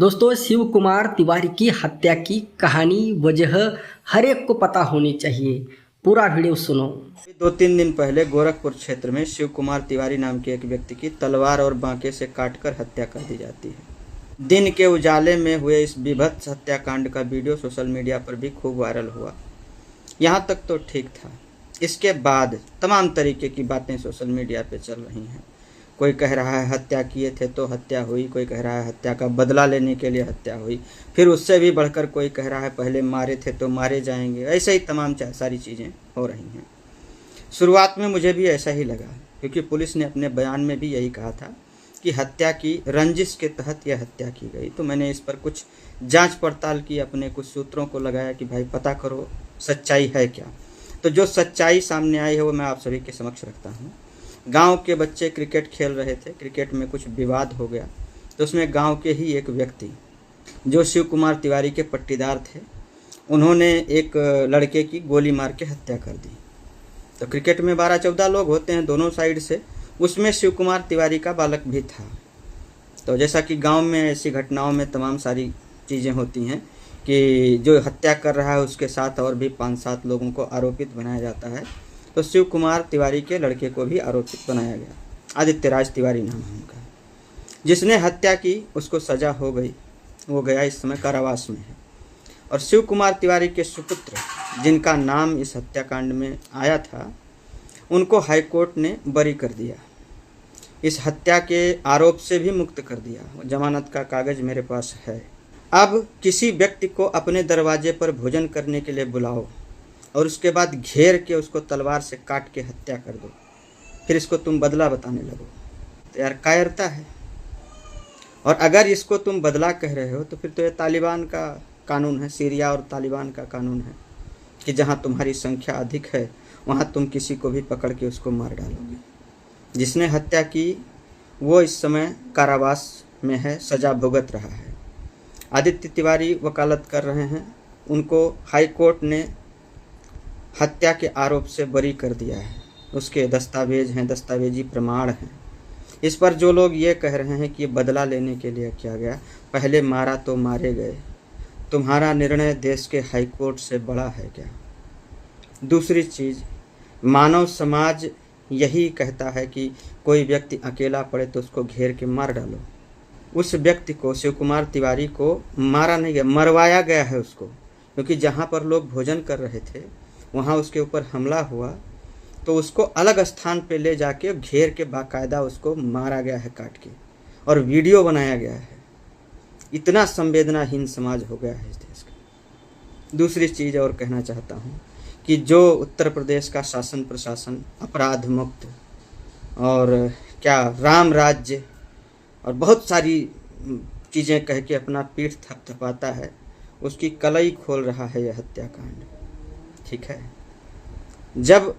दोस्तों, शिव कुमार तिवारी की हत्या की कहानी वजह हर एक को पता होनी चाहिए। पूरा वीडियो सुनो। 2-3 दिन पहले गोरखपुर क्षेत्र में शिव कुमार तिवारी नाम के एक व्यक्ति की तलवार और बांके से काटकर हत्या कर दी जाती है। दिन के उजाले में हुए इस बीभत्स हत्याकांड का वीडियो सोशल मीडिया पर भी खूब वायरल हुआ। यहाँ तक तो ठीक था। इसके बाद तमाम तरीके की बातें सोशल मीडिया पे चल रही हैं। कोई कह रहा है हत्या किए थे तो हत्या हुई, कोई कह रहा है हत्या का बदला लेने के लिए हत्या हुई, फिर उससे भी बढ़कर कोई कह रहा है पहले मारे थे तो मारे जाएंगे। ऐसे ही तमाम सारी चीज़ें हो रही हैं। शुरुआत में मुझे भी ऐसा ही लगा, क्योंकि पुलिस ने अपने बयान में भी यही कहा था कि हत्या की रंजिश के तहत यह हत्या की गई। तो मैंने इस पर कुछ जांच पड़ताल की, अपने कुछ सूत्रों को लगाया कि भाई पता करो सच्चाई है क्या। तो जो सच्चाई सामने आई है वो मैं आप सभी के समक्ष रखता हूँ। गांव के बच्चे क्रिकेट खेल रहे थे, क्रिकेट में कुछ विवाद हो गया, तो उसमें गांव के ही एक व्यक्ति जो शिव कुमार तिवारी के पट्टीदार थे, उन्होंने एक लड़के की गोली मार के हत्या कर दी। तो क्रिकेट में 12-14 लोग होते हैं दोनों साइड से, उसमें शिव कुमार तिवारी का बालक भी था। तो जैसा कि गांव में ऐसी घटनाओं में तमाम सारी चीज़ें होती हैं कि जो हत्या कर रहा है उसके साथ और भी 5-7 लोगों को आरोपित बनाया जाता है। तो शिव कुमार तिवारी के लड़के को भी आरोपित बनाया गया। आदित्य राज तिवारी नाम है उनका। जिसने हत्या की उसको सजा हो गई, वो गया इस समय कारावास में है। और शिव कुमार तिवारी के सुपुत्र जिनका नाम इस हत्याकांड में आया था, उनको हाईकोर्ट ने बरी कर दिया, इस हत्या के आरोप से भी मुक्त कर दिया। जमानत का कागज मेरे पास है। अब किसी व्यक्ति को अपने दरवाजे पर भोजन करने के लिए बुलाओ और उसके बाद घेर के उसको तलवार से काट के हत्या कर दो, फिर इसको तुम बदला बताने लगो, तो यार कायरता है। और अगर इसको तुम बदला कह रहे हो तो फिर तो ये तालिबान का कानून है, सीरिया और तालिबान का कानून है कि जहाँ तुम्हारी संख्या अधिक है वहाँ तुम किसी को भी पकड़ के उसको मार डालोगे। जिसने हत्या की वो इस समय कारावास में है, सजा भुगत रहा है। आदित्य तिवारी वकालत कर रहे हैं, उनको हाई कोर्ट ने हत्या के आरोप से बरी कर दिया है। उसके दस्तावेज हैं, दस्तावेजी प्रमाण हैं। इस पर जो लोग ये कह रहे हैं कि बदला लेने के लिए किया गया, पहले मारा तो मारे गए, तुम्हारा निर्णय देश के हाई कोर्ट से बड़ा है क्या? दूसरी चीज़, मानव समाज यही कहता है कि कोई व्यक्ति अकेला पड़े तो उसको घेर के मार डालो। उस व्यक्ति को, शिव कुमार तिवारी को मारा नहीं गया, मरवाया गया है उसको, क्योंकि जहाँ पर लोग भोजन कर रहे थे वहाँ उसके ऊपर हमला हुआ, तो उसको अलग स्थान पे ले जाके घेर के बाकायदा उसको मारा गया है काट के, और वीडियो बनाया गया है। इतना संवेदनाहीन समाज हो गया है इस देश का। दूसरी चीज़ और कहना चाहता हूँ कि जो उत्तर प्रदेश का शासन प्रशासन अपराध मुक्त और क्या राम राज्य और बहुत सारी चीज़ें कह के अपना पीठ थपथपाता है, उसकी कलई खोल रहा है यह हत्याकांड। ठीक है, जब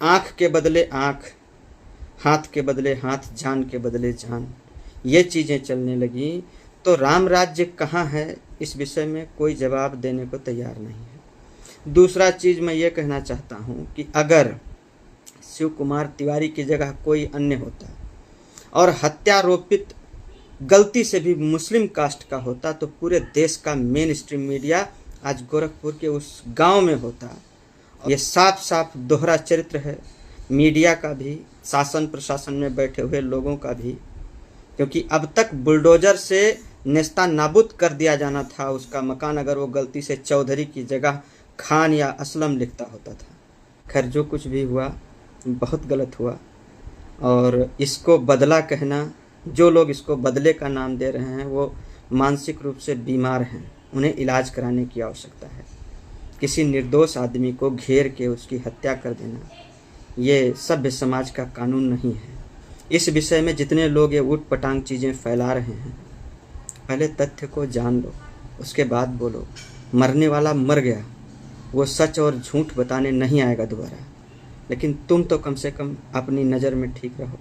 आँख के बदले आँख, हाथ के बदले हाथ, जान के बदले जान, ये चीज़ें चलने लगी तो राम राज्य कहाँ है, इस विषय में कोई जवाब देने को तैयार नहीं है। दूसरा चीज़ मैं ये कहना चाहता हूँ कि अगर शिव कुमार तिवारी की जगह कोई अन्य होता और हत्यारोपित गलती से भी मुस्लिम कास्ट का होता, तो पूरे देश का मेन स्ट्रीम मीडिया आज गोरखपुर के उस गांव में होता। ये साफ साफ दोहरा चरित्र है, मीडिया का भी, शासन प्रशासन में बैठे हुए लोगों का भी, क्योंकि अब तक बुलडोजर से नेस्ता नाबूद कर दिया जाना था उसका मकान, अगर वो गलती से चौधरी की जगह खान या असलम लिखता होता था। खैर, जो कुछ भी हुआ बहुत गलत हुआ, और इसको बदला कहना, जो लोग इसको बदले का नाम दे रहे हैं वो मानसिक रूप से बीमार हैं, उन्हें इलाज कराने की आवश्यकता है। किसी निर्दोष आदमी को घेर के उसकी हत्या कर देना ये सभ्य समाज का कानून नहीं है। इस विषय में जितने लोग ये ऊट पटांग चीज़ें फैला रहे हैं, पहले तथ्य को जान लो, उसके बाद बोलो। मरने वाला मर गया, वो सच और झूठ बताने नहीं आएगा दोबारा। लेकिन तुम तो कम से कम अपनी नज़र में ठीक रहो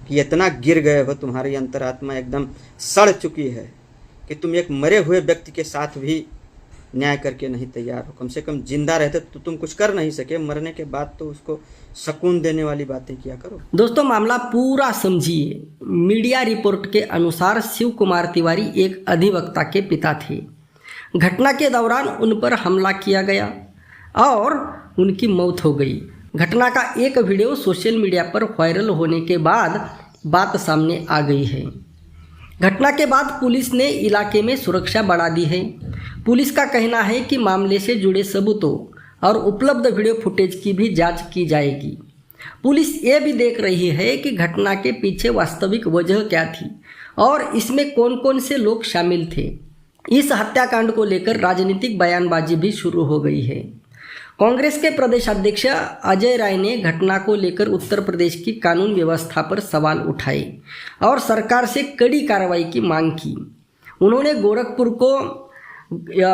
कि इतना गिर गए हो, तुम्हारी अंतरात्मा एकदम सड़ चुकी है कि तुम एक मरे हुए व्यक्ति के साथ भी न्याय करके नहीं तैयार हो। कम से कम जिंदा रहते तो तुम कुछ कर नहीं सके, मरने के बाद तो उसको सुकून देने वाली बातें किया करो। दोस्तों, मामला पूरा समझिए। मीडिया रिपोर्ट के अनुसार शिव कुमार तिवारी एक अधिवक्ता के पिता थे। घटना के दौरान उन पर हमला किया गया और उनकी मौत हो गई। घटना का एक वीडियो सोशल मीडिया पर वायरल होने के बाद बात सामने आ गई है। घटना के बाद पुलिस ने इलाके में सुरक्षा बढ़ा दी है। पुलिस का कहना है कि मामले से जुड़े सबूतों और उपलब्ध वीडियो फुटेज की भी जांच की जाएगी। पुलिस ये भी देख रही है कि घटना के पीछे वास्तविक वजह क्या थी और इसमें कौन कौन से लोग शामिल थे। इस हत्याकांड को लेकर राजनीतिक बयानबाजी भी शुरू हो गई है। कांग्रेस के प्रदेश अध्यक्ष अजय राय ने घटना को लेकर उत्तर प्रदेश की कानून व्यवस्था पर सवाल उठाए और सरकार से कड़ी कार्रवाई की मांग की। उन्होंने गोरखपुर को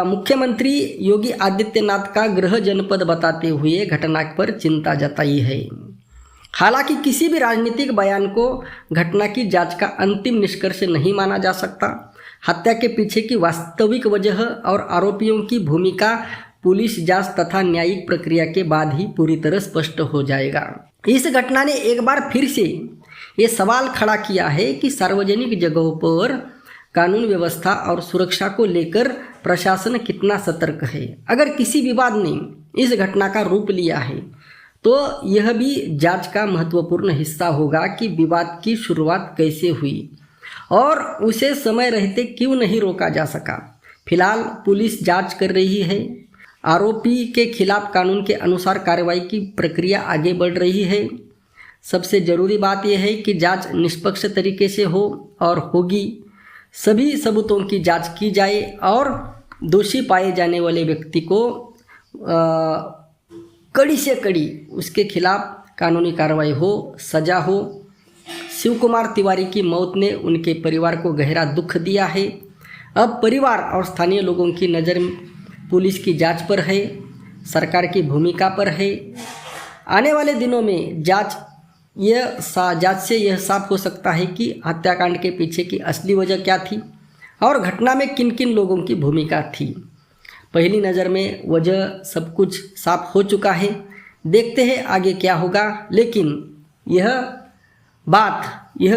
मुख्यमंत्री योगी आदित्यनाथ का गृह जनपद बताते हुए घटना पर चिंता जताई है। हालांकि किसी भी राजनीतिक बयान को घटना की जांच का अंतिम निष्कर्ष नहीं माना जा सकता। हत्या के पीछे की वास्तविक वजह और आरोपियों की भूमिका पुलिस जांच तथा न्यायिक प्रक्रिया के बाद ही पूरी तरह स्पष्ट हो जाएगा। इस घटना ने एक बार फिर से ये सवाल खड़ा किया है कि सार्वजनिक जगहों पर कानून व्यवस्था और सुरक्षा को लेकर प्रशासन कितना सतर्क है। अगर किसी विवाद ने इस घटना का रूप लिया है तो यह भी जांच का महत्वपूर्ण हिस्सा होगा कि विवाद की शुरुआत कैसे हुई और उसे समय रहते क्यों नहीं रोका जा सका। फिलहाल पुलिस जांच कर रही है। आरोपी के खिलाफ कानून के अनुसार कार्रवाई की प्रक्रिया आगे बढ़ रही है। सबसे ज़रूरी बात यह है कि जांच निष्पक्ष तरीके से हो और होगी। सभी सबूतों की जांच की जाए और दोषी पाए जाने वाले व्यक्ति को कड़ी से कड़ी उसके खिलाफ कानूनी कार्रवाई हो, सजा हो। शिव कुमार तिवारी की मौत ने उनके परिवार को गहरा दुख दिया है। अब परिवार और स्थानीय लोगों की नज़र पुलिस की जांच पर है, सरकार की भूमिका पर है। आने वाले दिनों में जांच से यह साफ हो सकता है कि हत्याकांड के पीछे की असली वजह क्या थी और घटना में किन किन लोगों की भूमिका थी। पहली नज़र में वजह सब कुछ साफ हो चुका है। देखते हैं आगे क्या होगा। लेकिन यह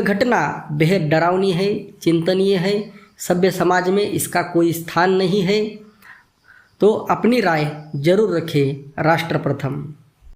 घटना बेहद डरावनी है, चिंतनीय है। सभ्य समाज में इसका कोई स्थान नहीं है। तो अपनी राय जरूर रखें। राष्ट्र प्रथम।